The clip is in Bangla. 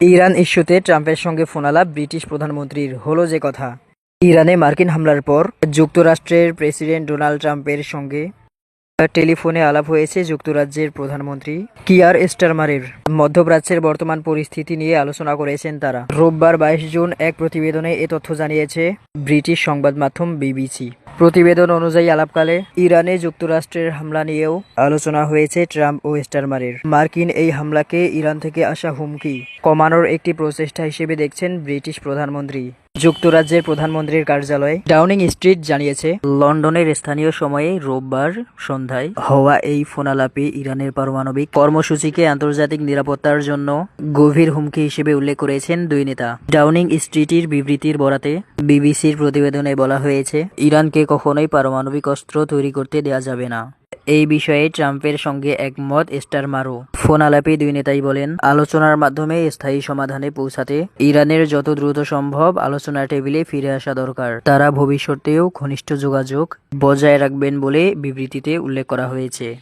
ইরান ইস্যুতে ট্রাম্পের সঙ্গে ফোনালাপ ব্রিটিশ প্রধানমন্ত্রীর, হলো যে কথা। ইরানে মার্কিন হামলার পর যুক্তরাষ্ট্রের প্রেসিডেন্ট ডোনাল্ড ট্রাম্পের সঙ্গে টেলিফোনে আলাপ হয়েছে যুক্তরাজ্যের প্রধানমন্ত্রী কিয়ার স্টারমারের। মধ্যপ্রাচ্যের বর্তমান পরিস্থিতি নিয়ে আলোচনা করেছেন তারা। রোববার 22 জুন এক প্রতিবেদনে এ তথ্য জানিয়েছে ব্রিটিশ সংবাদ মাধ্যম বিবিসি। প্রতিবেদন অনুযায়ী আলাপকালে ইরানে যুক্তরাষ্ট্রের হামলা নিয়েও আলোচনা হয়েছে ট্রাম্প ও স্টারমারের। মার্কিন এই হামলাকে ইরান থেকে আসা হুমকি কমানোর একটি প্রচেষ্টা হিসেবে দেখছেন ব্রিটিশ প্রধানমন্ত্রী। যুক্তরাজ্যের প্রধানমন্ত্রীর কার্যালয় ডাউনিং স্ট্রিট জানিয়েছে, লন্ডনের স্থানীয় সময়ে রোববার সন্ধ্যায় হওয়া এই ফোনালাপে ইরানের পারমাণবিক কর্মসূচিকে আন্তর্জাতিক নিরাপত্তার জন্য গভীর হুমকি হিসেবে উল্লেখ করেছেন দুই নেতা। ডাউনিং স্ট্রিটের বিবৃতির বরাতে বিবিসির প্রতিবেদনে বলা হয়েছে, ইরানকে কখনোই পারমাণবিক অস্ত্র তৈরি করতে দেওয়া যাবে না। এই বিষয়ে ট্রাম্পের সঙ্গে একমত স্টারমারও। ফোন আলাপে দুই নেতাই বলেন, আলোচনার মাধ্যমে স্থায়ী সমাধানে পৌঁছাতে ইরানের যত দ্রুত সম্ভব আলোচনার টেবিলে ফিরে আসা দরকার। তারা ভবিষ্যতেও ঘনিষ্ঠ যোগাযোগ বজায় রাখবেন বলে বিবৃতিতে উল্লেখ করা হয়েছে।